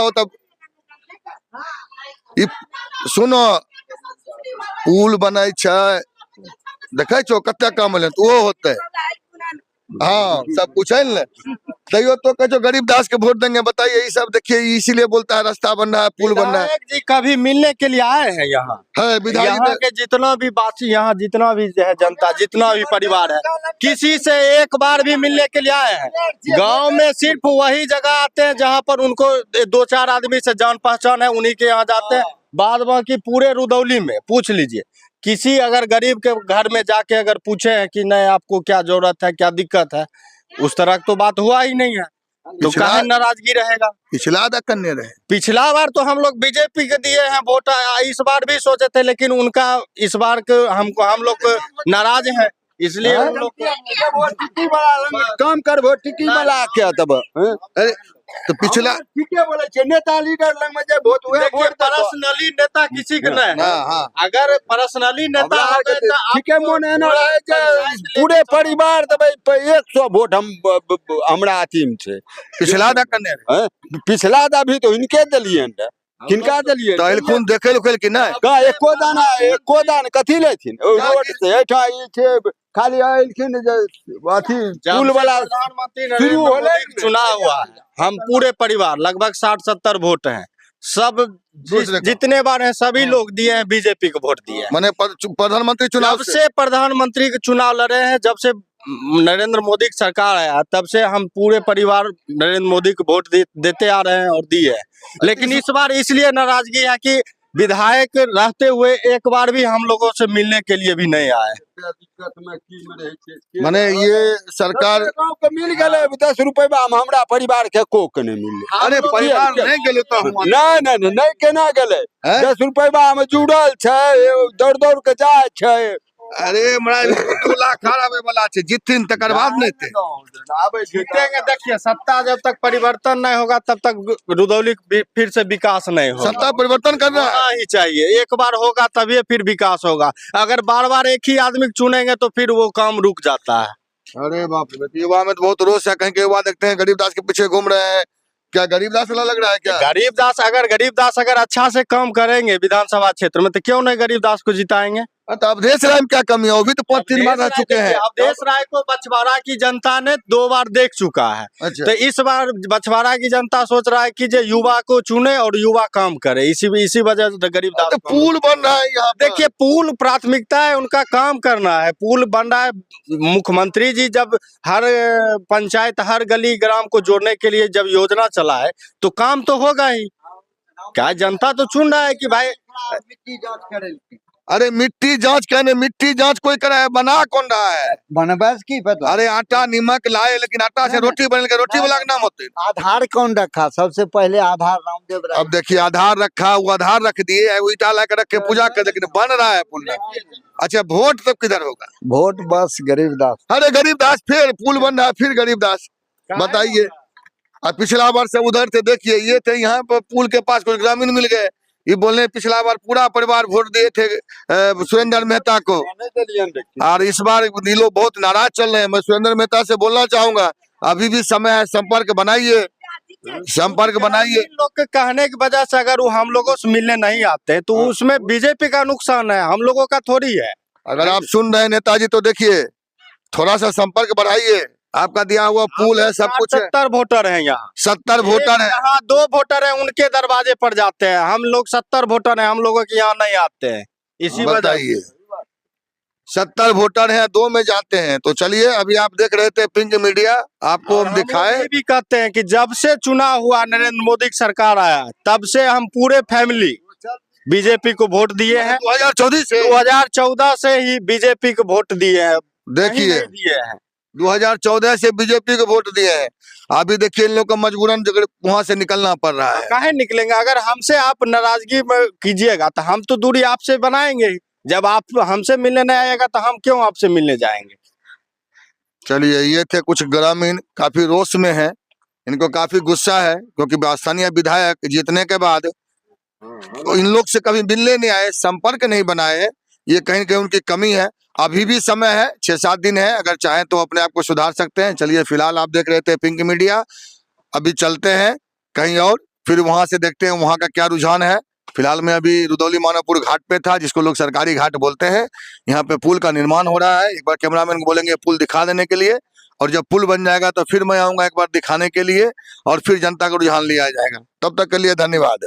हो तब ई सुनो पुल बनै छै, देखे छो कते कम ले तो होते। हाँ सब कुछ है ना, तैयो तो कहो गरीब दास के वोट देंगे, बताइए। ये सब देखिए इसीलिए बोलता है रास्ता बन रहा है, पुल बन रहा है। विधायक जी कभी मिलने के लिए आए हैं यहाँ? है विधायक यहाँ के जितना भी बासी, यहाँ जितना भी है जनता, जितना भी परिवार है, किसी से एक बार भी मिलने के लिए आए हैं? गांव में सिर्फ वही जगह आते हैं जहाँ पर उनको 2-4 आदमी से जान पहचान है, उन्हीं के यहाँ जाते हैं। बाद बाकी पूरे रुदौली में पूछ लीजिए, किसी अगर गरीब के घर में जाके अगर पूछे हैं कि नहीं आपको क्या जरूरत है, क्या दिक्कत है, उस तरह की तो बात हुआ ही नहीं है। तो कहाँ नाराजगी रहेगा? पिछला करने रहे, पिछला बार तो हम लोग बीजेपी के दिए हैं वोट, इस बार भी सोचे थे, लेकिन उनका इस बार के हम लोग नाराज हैं, इसलिए हम लोग काम कर वोट टिकी वाला क्या तब। अरे तो पिछला ठीके बोले छे, नेता लीडर लंग में जे वोट हुए वोट पर्सनली नेता किसी के नहीं। हाँ। अगर पर्सनली नेता होते तो ठीके मन है ना पूरे परिवार तब 100 वोट हम हमरा टीम छे। पिछला करने रहे, पिछला दा भी तो इनके दलिए न, किनका दलिए तो इलखुन देखे लुखेल कि नहीं का एको दान कथी लेथिन रोड से एठा ई छे खाली आइलखिन जे अथी पुल वाला प्रधानमंत्री शुरू नरेंद्र होले मोदी का चुनाव हुआ है, हम पूरे परिवार लगभग 60-70 वोट हैं, सब जितने बार हैं सभी लोग दिए हैं, बीजेपी को वोट दिए हैं। मैंने प्रधानमंत्री चुनाव जब से प्रधानमंत्री के चुनाव लड़े हैं, जब से नरेंद्र मोदी की सरकार आया, तब से हम पूरे परिवार नरेंद्र मोदी को वोट देते आ रहे हैं और दिए हैं। लेकिन इस बार इसलिए नाराजगी है कि विधायक रहते हुए एक बार भी हम लोगों से मिलने के लिए भी नहीं आए। माने ये सरकार गांव के मिल गए 10 रुपया हमरा परिवार के को के नहीं मिले। अरे परिवार नहीं गेले तो हम नहीं केना गेले, 10 रुपया में जुड़ल छे, दौड़ दौड़ के जाय छे। अरे हमरा 2 लाख आवे वाला छे, जितिन तकर बाद नहीं थे जीतेंगे। देखिए सत्ता जब तक परिवर्तन नहीं होगा तब तक रुदौली फिर से विकास नहीं होगा। सत्ता परिवर्तन करना ही चाहिए, एक बार होगा तभी फिर विकास होगा। अगर बार बार एक ही आदमी चुनेंगे तो फिर वो काम रुक जाता है। अरे बाप रे, युवा में तो बहुत रोष है, कहीं के युवा देखते हैं गरीबदास के पीछे घूम रहे हैं। क्या गरीबदास वाला लग रहा है क्या? गरीबदास अगर अच्छा से काम करेंगे विधानसभा क्षेत्र में, तो क्यों नहीं गरीबदास को जिताएंगे? तो अवधेश राय में क्या कमी है? वो भी तो 5-3 बार रह चुके हैं। अवधेश राय को बछवाड़ा की जनता ने 2 बार देख चुका है। अच्छा। तो इस बार बछवाड़ा की जनता सोच रहा है कि जो युवा को चुने और युवा काम करे, इसी वजह से गरीबदास तो पुल बन रहा है यहाँ। देखिए पुल प्राथमिकता है, उनका काम करना है, पुल बन रहा है। मुख्यमंत्री जी जब हर पंचायत हर गली ग्राम को जोड़ने के लिए जब योजना चला है तो काम तो होगा ही। क्या जनता तो चुन रहा है कि भाई मिट्टी जांच करे। अरे मिट्टी जांच कहने, मिट्टी जांच कोई कराए, बना कौन रहा है? बनबस की पता। अरे आटा नमक लाए, लेकिन आटा से रोटी बन के रोटी वाला का नाम होते। आधार कौन रखा? सबसे पहले आधार रामदेव राय। अब देखिए आधार रखा, वो आधार रख दिए, वो ईटा ला के रख के पूजा कर, लेकिन बन रहा है पुल। अच्छा वोट तब किधर होगा? वोट बस गरीबदास। अरे गरीबदास, फिर पुल बन रहा है, फिर गरीबदास, बताइए। और पिछला बार से उधर से देखिए, ये थे यहाँ पर पुल के पास कुछ ग्रामीण मिल गए, ये बोले पिछला बार पूरा परिवार वोट दिए थे सुरेंद्र मेहता को, और इस बार ये लोग बहुत नाराज चल रहे हैं। मैं सुरेंद्र मेहता से बोलना चाहूंगा, अभी भी समय है, संपर्क बनाइए, संपर्क बनाइए। लोग के कहने की वजह से अगर वो हम लोगों से मिलने नहीं आते तो उसमें बीजेपी का नुकसान है, हम लोगों का थोड़ी है। अगर आप सुन रहे हैं नेताजी तो देखिए, थोड़ा सा संपर्क बढ़ाइए, आपका दिया हुआ पुल है, सब कुछ है। 70 वोटर हैं यहाँ, 70 वोटर है। यहाँ 2 वोटर हैं, उनके दरवाजे पर जाते हैं। हम लोग 70 वोटर हैं, हम लोगों के यहाँ नहीं आते हैं, इसी वजह से। 70 वोटर हैं, 2 में जाते हैं। तो चलिए, अभी आप देख रहे थे पिंक मीडिया, आपको हम दिखाए। ये भी कहते हैं कि जब से चुनाव हुआ, नरेंद्र मोदी की सरकार आया, तब से हम पूरे फैमिली बीजेपी को वोट दिए हैं। 2014 से ही बीजेपी को वोट दिए हैं। देखिए दिए हैं 2014 से बीजेपी को वोट दिए हैं। अभी देखिए इन लोग को मजबूरन वहां से निकलना पड़ रहा है। काहे निकलेंगे? अगर हमसे आप नाराजगी में कीजिएगा तो हम तो दूरी आपसे बनाएंगे ही। जब आप हमसे मिलने नहीं आएगा तो हम क्यों आपसे मिलने जाएंगे? चलिए, ये थे कुछ ग्रामीण, काफी रोष में है, इनको काफी गुस्सा है, क्योंकि स्थानीय विधायक जीतने के बाद इन लोग से कभी मिलने नहीं आए, संपर्क नहीं बनाए। ये कहीं न कहीं उनकी कमी है। अभी भी समय है, 6-7 दिन है, अगर चाहें तो अपने आप को सुधार सकते हैं। चलिए, फिलहाल आप देख रहे थे पिंक मीडिया, अभी चलते हैं कहीं और। फिर वहां से देखते हैं वहां का क्या रुझान है। फिलहाल मैं अभी रुदौली मानवपुर घाट पे था, जिसको लोग सरकारी घाट बोलते हैं। यहाँ पे पुल का निर्माण हो रहा है। एक बार कैमरामैन को बोलेंगे पुल दिखा देने के लिए, और जब पुल बन जाएगा तो फिर मैं आऊंगा एक बार दिखाने के लिए, और फिर जनता को रुझान लिया जाएगा। तब तक के लिए धन्यवाद।